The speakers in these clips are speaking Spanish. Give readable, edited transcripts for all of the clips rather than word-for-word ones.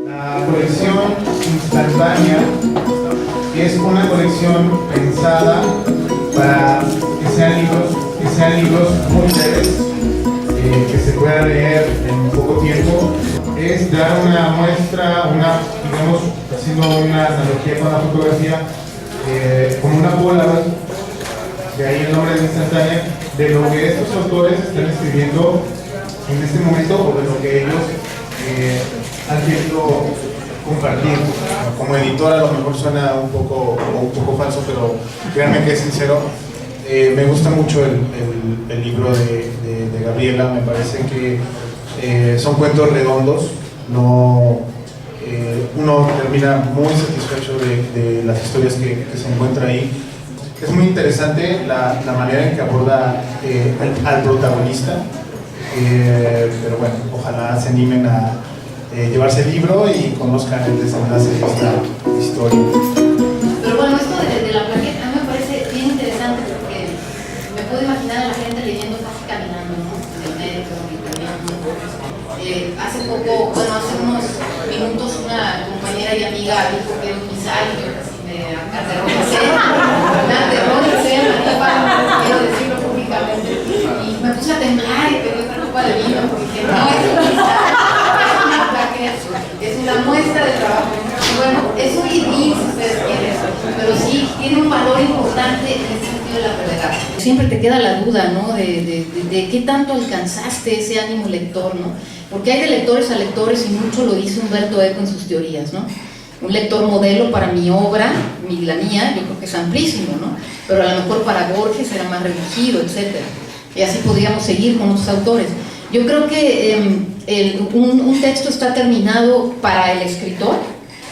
La colección instantánea es una colección pensada para que sean libros muy breves, que se pueda leer en poco tiempo. Es dar una muestra, digamos, haciendo una analogía con la fotografía, como una Polaroid, de ahí el nombre de instantánea, de lo que estos autores están escribiendo en este momento o de lo que ellos han querido compartir. Como editor a lo mejor suena un poco falso, pero créanme que es sincero. Me gusta mucho el libro de Gabriela. Me parece que son cuentos redondos. No, uno termina muy satisfecho de las historias que se encuentra ahí. Es muy interesante la manera en que aborda al protagonista, pero bueno, ojalá se animen a llevarse el libro y conozcan el desenlace de esta historia. Pero bueno, esto de la plaqueta a mí me parece bien interesante porque me puedo imaginar a la gente leyendo casi caminando, ¿no? En el metro, hace unos minutos una compañera y amiga dijo que era un ensayo, yo casi me aterroricé, quiero decirlo públicamente, y me puse a temblar y pedí otra copa de vino porque dije, no, es un ensayo, es una muestra de trabajo. Bueno, es un living si ustedes quieren, pero sí tiene un valor importante en el sentido de la brevedad. Siempre te queda la duda, ¿no? De qué tanto alcanzaste ese ánimo lector, ¿no? Porque hay de lectores a lectores y mucho lo dice Humberto Eco en sus teorías, ¿no? Un lector modelo para mi obra, la mía, yo creo que es amplísimo, ¿no? Pero a lo mejor para Borges era más reducido, etc. Y así podríamos seguir con otros autores. Yo creo que un texto está terminado para el escritor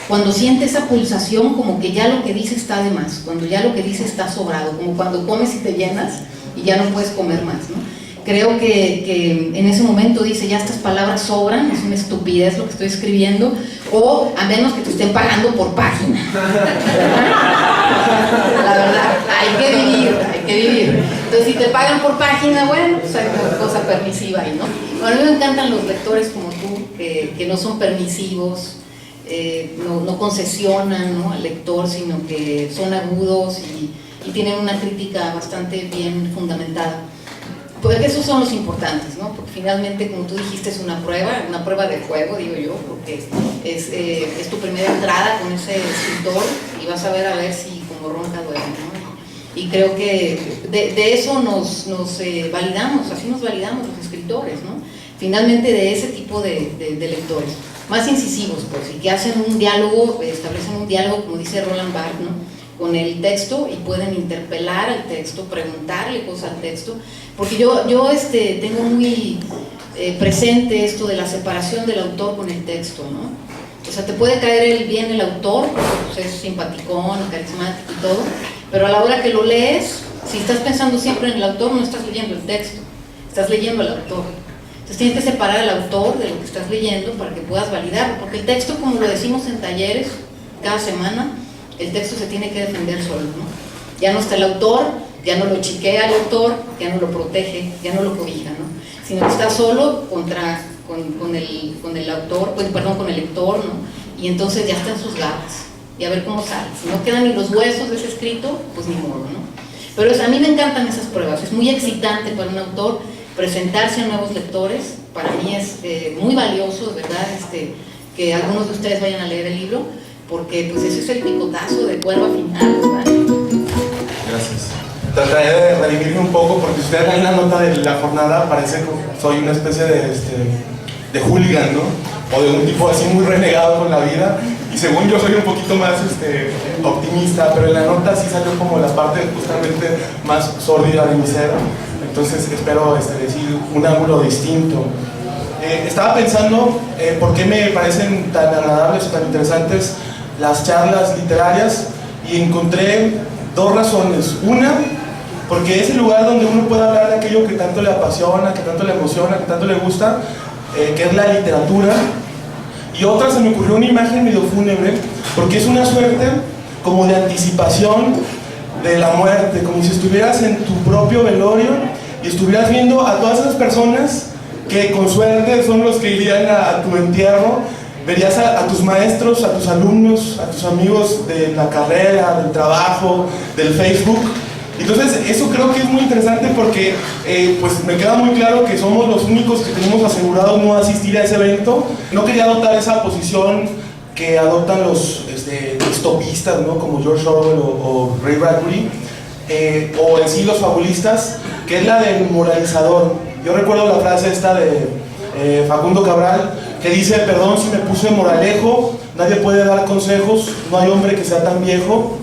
cuando siente esa pulsación como que ya lo que dice está de más, cuando ya lo que dice está sobrado, como cuando comes y te llenas y ya no puedes comer más, ¿no? Creo que en ese momento dice, ya estas palabras sobran, es una estupidez lo que estoy escribiendo, o a menos que te estén pagando por página. La verdad, hay que vivir. Entonces, si te pagan por página, bueno, pues hay una cosa permisiva ahí, ¿no? Bueno, a mí me encantan los lectores como tú, que no son permisivos, no concesionan, ¿no?, al lector, sino que son agudos y tienen una crítica bastante bien fundamentada. Pues esos son los importantes, ¿no? Porque finalmente, como tú dijiste, es una prueba de juego, digo yo, porque es tu primera entrada con ese escritor y vas a ver si como ronca duele, ¿no? Y creo que de eso nos validamos, así nos validamos los escritores, ¿no? Finalmente de ese tipo de lectores, más incisivos, pues, y que hacen un diálogo, establecen un diálogo, como dice Roland Barthes, ¿no?, con el texto y pueden interpelar al texto, preguntarle cosas al texto, porque yo tengo muy presente esto de la separación del autor con el texto, ¿no? O sea, te puede caer bien el autor, porque pues, es simpaticón, carismático y todo, pero a la hora que lo lees, si estás pensando siempre en el autor, no estás leyendo el texto, estás leyendo al autor. Entonces tienes que separar al autor de lo que estás leyendo para que puedas validarlo, porque el texto, como lo decimos en talleres cada semana, el texto se tiene que defender solo, ¿no? Ya no está el autor, ya no lo chiquea el autor, ya no lo protege, ya no lo cobija, ¿no? Sino que está solo con el autor, con el lector, ¿no? Y entonces ya está en sus garras, y a ver cómo sale. Si no quedan ni los huesos de ese escrito, pues ni modo, ¿no? Pero a mí me encantan esas pruebas, es muy excitante para un autor presentarse a nuevos lectores. Para mí es muy valioso, de verdad, que algunos de ustedes vayan a leer el libro, porque pues ese es el picotazo de curva final, ¿verdad? Gracias. Trataré de redimirme un poco porque si ustedes ven la nota de la jornada parece que soy una especie de hooligan, ¿no? O de un tipo así muy renegado con la vida, y según yo soy un poquito más optimista, pero en la nota sí salió como la parte justamente más sórdida de mi ser. Entonces espero decir un ángulo distinto. Estaba pensando por qué me parecen tan agradables o tan interesantes las charlas literarias, y encontré dos razones. Una, porque es el lugar donde uno puede hablar de aquello que tanto le apasiona, que tanto le emociona, que tanto le gusta, que es la literatura. Y otra, se me ocurrió una imagen medio fúnebre, porque es una suerte como de anticipación de la muerte, como si estuvieras en tu propio velorio y estuvieras viendo a todas esas personas que con suerte son los que irían a tu entierro, verías a tus maestros, a tus alumnos, a tus amigos de la carrera, del trabajo, del Facebook. Entonces eso creo que es muy interesante porque pues me queda muy claro que somos los únicos que tenemos asegurado no asistir a ese evento. No quería adoptar esa posición que adoptan los distopistas, ¿no? Como George Orwell o Ray Bradbury, o en sí los fabulistas, que es la del moralizador. Yo recuerdo la frase esta de Facundo Cabral, que dice: perdón si me puse moralejo, nadie puede dar consejos, no hay hombre que sea tan viejo.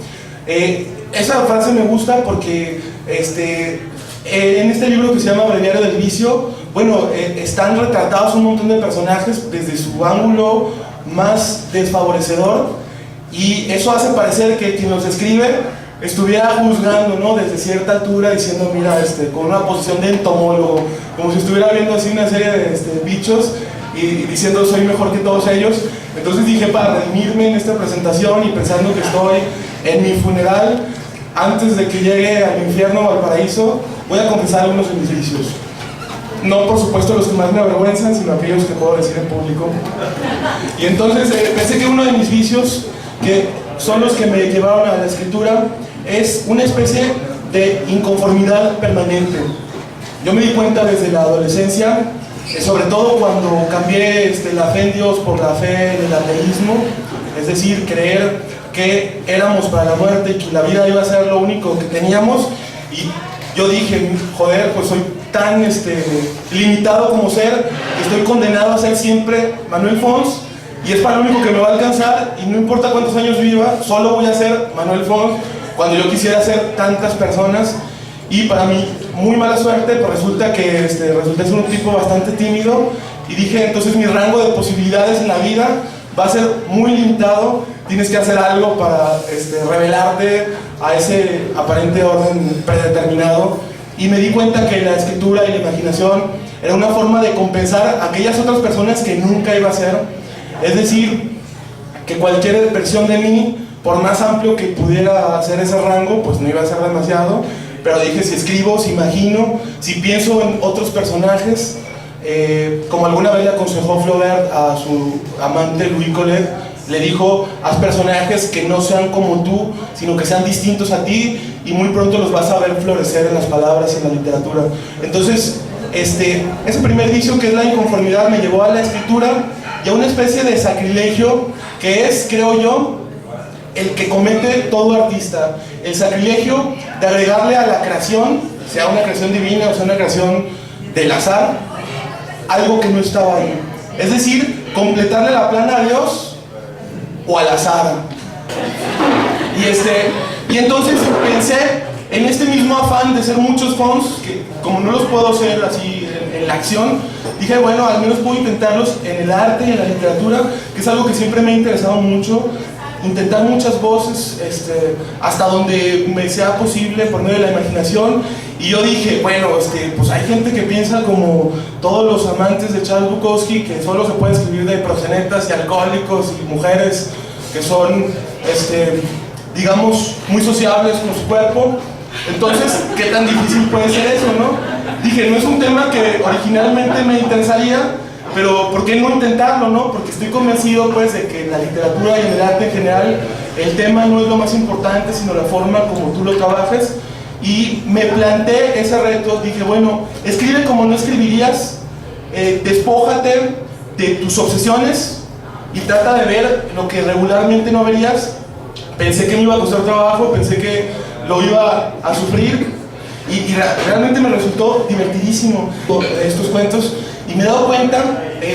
Esa frase me gusta porque en este libro que se llama Breviario del Vicio, bueno, están retratados un montón de personajes desde su ángulo más desfavorecedor, y eso hace parecer que quien los escribe estuviera juzgando, ¿no? Desde cierta altura, diciendo, mira, con una posición de entomólogo, como si estuviera viendo así una serie de bichos y diciendo soy mejor que todos ellos. Entonces dije, para redimirme en esta presentación y pensando que estoy en mi funeral, antes de que llegue al infierno o al paraíso, voy a confesar algunos de mis vicios. No, por supuesto, los que más me avergüenzan, sino aquellos que puedo decir en público. Y entonces pensé que uno de mis vicios, que son los que me llevaron a la escritura, es una especie de inconformidad permanente. Yo me di cuenta desde la adolescencia, sobre todo cuando cambié la fe en Dios por la fe en el ateísmo, es decir, creer que éramos para la muerte y que la vida iba a ser lo único que teníamos, y yo dije, joder, pues soy tan limitado como ser, que estoy condenado a ser siempre Manuel Fons, y es para lo único que me va a alcanzar, y no importa cuántos años viva, solo voy a ser Manuel Fons, cuando yo quisiera ser tantas personas. Y para mí, muy mala suerte, pues resulta que resulté ser un tipo bastante tímido, y dije, entonces mi rango de posibilidades en la vida va a ser muy limitado, tienes que hacer algo para revelarte a ese aparente orden predeterminado. Y me di cuenta que la escritura y la imaginación era una forma de compensar a aquellas otras personas que nunca iba a ser. Es decir, que cualquier versión de mí, por más amplio que pudiera hacer ese rango, pues no iba a ser demasiado. Pero dije, si escribo, si imagino, si pienso en otros personajes, como alguna vez le aconsejó Flaubert a su amante Louis Collet, le dijo, haz personajes que no sean como tú, sino que sean distintos a ti, y muy pronto los vas a ver florecer en las palabras y en la literatura. Entonces, ese primer vicio, que es la inconformidad, me llevó a la escritura y a una especie de sacrilegio que es, creo yo, el que comete todo artista, el sacrilegio de agregarle a la creación, sea una creación divina o sea una creación del azar, algo que no estaba ahí. Es decir, completarle la plana a Dios o al azar. Y entonces pensé en este mismo afán de ser muchos Fons, que como no los puedo ser así en la acción, dije, bueno, al menos puedo intentarlos en el arte y en la literatura, que es algo que siempre me ha interesado mucho. Intentar muchas voces, hasta donde me sea posible por medio de la imaginación. Y yo dije, bueno, pues hay gente que piensa como todos los amantes de Charles Bukowski, que solo se puede escribir de proxenetas y alcohólicos y mujeres que son, digamos, muy sociables con su cuerpo. Entonces, ¿qué tan difícil puede ser eso, no? Dije, no es un tema que originalmente me interesaría, pero ¿por qué no intentarlo, no? Porque estoy convencido, pues, de que en la literatura y en el arte en general el tema no es lo más importante, sino la forma como tú lo trabajes. Y me planteé ese reto, dije, bueno, escribe como no escribirías, despójate de tus obsesiones y trata de ver lo que regularmente no verías. Pensé que me iba a costar trabajo, pensé que lo iba a sufrir, y realmente me resultó divertidísimo estos cuentos. Y me he dado cuenta,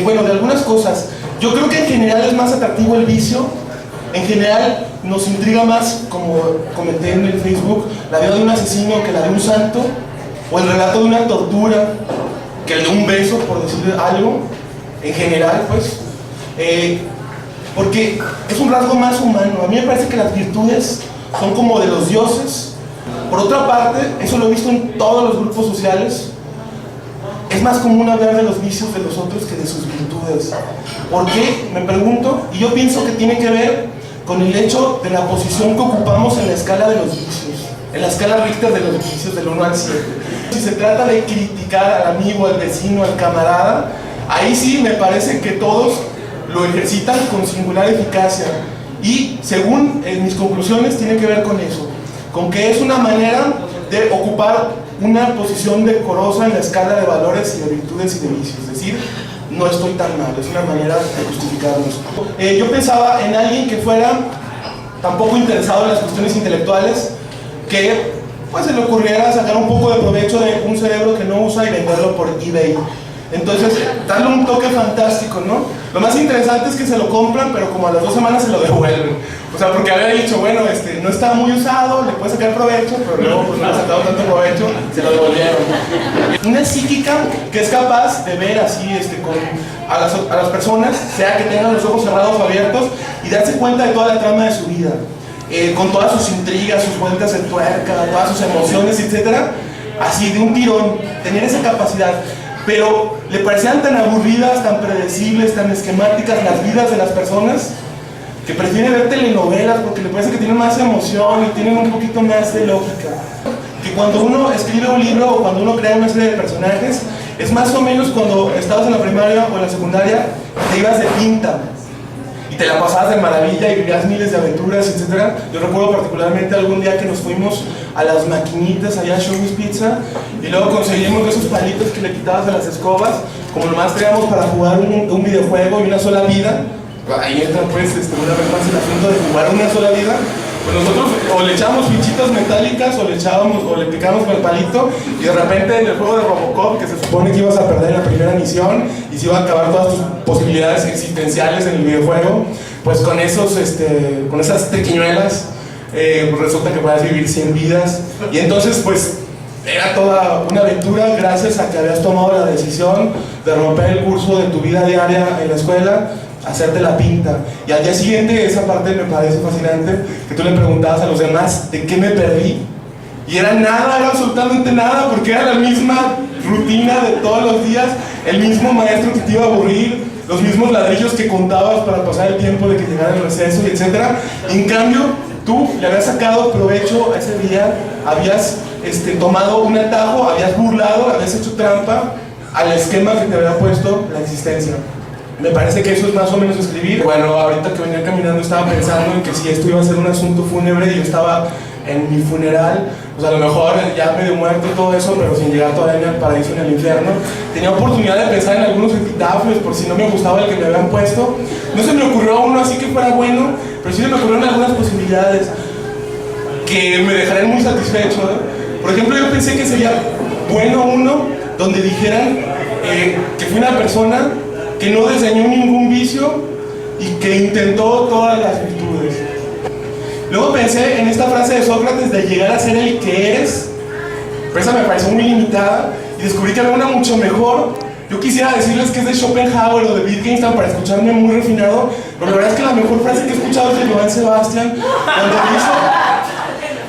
bueno, de algunas cosas. Yo creo que en general es más atractivo el vicio. En general nos intriga más, como comenté en el Facebook, la vida de un asesino que la de un santo, o el relato de una tortura que el de un beso, por decir algo. En general, pues, porque es un rasgo más humano. A mí me parece que las virtudes son como de los dioses. Por otra parte, eso lo he visto en todos los grupos sociales, es más común hablar de los vicios de los otros que de sus virtudes. ¿Por qué? Me pregunto, y yo pienso que tiene que ver con el hecho de la posición que ocupamos en la escala de los vicios, en la escala Richter de los vicios del 1 al 7. Si se trata de criticar al amigo, al vecino, al camarada, ahí sí me parece que todos lo ejercitan con singular eficacia. Y según mis conclusiones tiene que ver con eso, con que es una manera de ocupar una posición decorosa en la escala de valores y de virtudes y de vicios, es decir, no estoy tan mal, es una manera de justificarnos. Yo pensaba en alguien que fuera tampoco interesado en las cuestiones intelectuales, que pues se le ocurriera sacar un poco de provecho de un cerebro que no usa y venderlo por eBay. Entonces, darle un toque fantástico, ¿no? Lo más interesante es que se lo compran, pero como a las 2 semanas se lo devuelven. O sea, porque había dicho, bueno, no está muy usado, le puede sacar provecho, pero luego pues no le ha sacado tanto provecho, se lo devolvieron. Una psíquica que es capaz de ver así a las personas, sea que tengan los ojos cerrados o abiertos, y darse cuenta de toda la trama de su vida, con todas sus intrigas, sus vueltas de tuerca, todas sus emociones, etc. Así, de un tirón, tener esa capacidad. Pero le parecían tan aburridas, tan predecibles, tan esquemáticas las vidas de las personas, que prefiere ver telenovelas porque le parece que tienen más emoción y tienen un poquito más de lógica. Que cuando uno escribe un libro o cuando uno crea una serie de personajes, es más o menos cuando estabas en la primaria o en la secundaria, te ibas de pinta y te la pasabas de maravilla y vivías miles de aventuras, etc. Yo recuerdo particularmente algún día que nos fuimos a las maquinitas allá a Showbiz Pizza y luego conseguimos esos palitos que le quitabas de las escobas, como nomás teníamos para jugar un videojuego y una sola vida. Ahí entra pues una vez más el asunto de jugar una sola vida. Pues nosotros o le echábamos fichitas metálicas o le picábamos con el palito, y de repente en el juego de Robocop, que se supone que ibas a perder en la primera misión y se iban a acabar todas tus posibilidades existenciales en el videojuego, pues con esas triquiñuelas pues resulta que puedas vivir 100 vidas. Y entonces pues era toda una aventura gracias a que habías tomado la decisión de romper el curso de tu vida diaria en la escuela, hacerte la pinta. Y al día siguiente, esa parte me parece fascinante, que tú le preguntabas a los demás de qué me perdí, y era nada, era absolutamente nada, porque era la misma rutina de todos los días, el mismo maestro que te iba a aburrir, los mismos ladrillos que contabas para pasar el tiempo de que llegara el receso, y etc. En cambio, tú le habías sacado provecho a ese día, habías tomado un atajo, habías burlado, habías hecho trampa al esquema que te había puesto la existencia. Me parece que eso es más o menos escribir. Bueno, ahorita que venía caminando estaba pensando en que si esto iba a ser un asunto fúnebre y yo estaba en mi funeral, pues a lo mejor ya medio muerto y todo eso, pero sin llegar todavía ni al paraíso ni al infierno. Tenía oportunidad de pensar en algunos epitafios por si no me gustaba el que me habían puesto. No se me ocurrió uno así que fuera bueno, pero sí se me ocurrieron algunas posibilidades que me dejarían muy satisfecho, ¿eh? Por ejemplo, yo pensé que sería bueno uno donde dijeran que fue una persona que no desdeñó ningún vicio y que intentó todas las virtudes. Luego pensé en esta frase de Sócrates de llegar a ser el que eres, pero esa me pareció muy limitada y descubrí que había una mucho mejor. Yo quisiera decirles que es de Schopenhauer o de Wittgenstein para escucharme muy refinado, pero la verdad es que la mejor frase que he escuchado es de Johann Sebastian, cuando dice: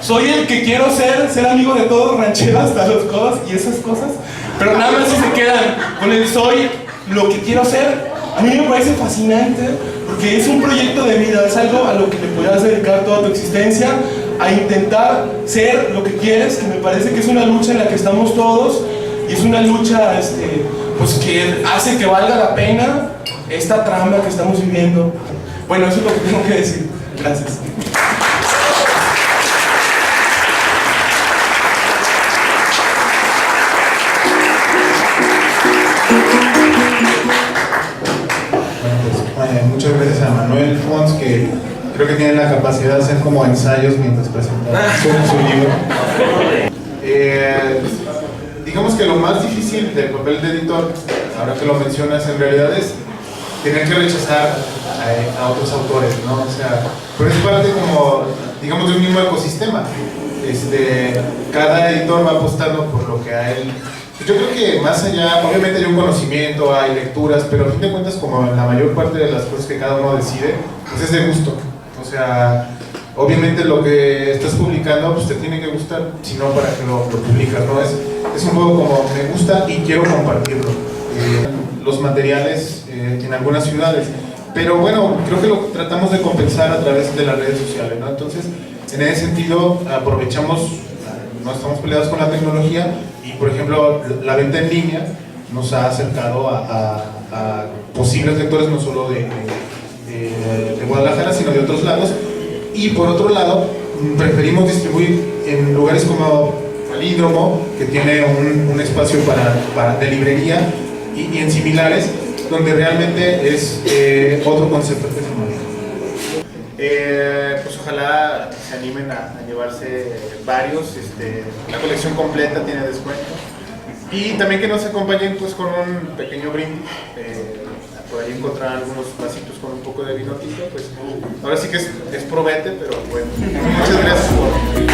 soy el que quiero ser amigo de todos, ranchero hasta los codos y esas cosas, pero nada más si se quedan con el soy lo que quiero ser. A mí me parece fascinante porque es un proyecto de vida, es algo a lo que le podrás dedicar toda tu existencia, a intentar ser lo que quieres, que me parece que es una lucha en la que estamos todos y es una lucha pues que hace que valga la pena esta trama que estamos viviendo. Bueno, eso es lo que tengo que decir. Gracias. Muchas gracias a Manuel Fons, que creo que tiene la capacidad de hacer como ensayos mientras presenta su libro. Digamos que lo más difícil del papel de editor, ahora que lo mencionas, en realidad es tener que rechazar a otros autores, ¿no? O sea, pero es parte como, digamos, de un mismo ecosistema. Cada editor va apostando por lo que a él... Yo creo que más allá, obviamente hay un conocimiento, hay lecturas, pero a fin de cuentas, como en la mayor parte de las cosas que cada uno decide, pues es de gusto. O sea, obviamente lo que estás publicando, pues te tiene que gustar, si no, para que lo publicas, ¿no? Es un poco como, me gusta y quiero compartirlo. Los materiales en algunas ciudades, pero bueno, creo que lo tratamos de compensar a través de las redes sociales, ¿no? Entonces, en ese sentido, aprovechamos, no estamos peleados con la tecnología y, por ejemplo, la venta en línea nos ha acercado a a posibles lectores no solo de Guadalajara, sino de otros lados. Y por otro lado, preferimos distribuir en lugares como Palíndromo, que tiene un espacio de librería, y en similares, donde realmente es otro concepto que se maneja. Pues ojalá se animen a llevarse varios, la colección completa tiene descuento, y también que nos acompañen pues con un pequeño brindis, por ahí encontrar algunos vasitos con un poco de vino tinto, pues ahora sí que es probete, pero bueno, muchas gracias por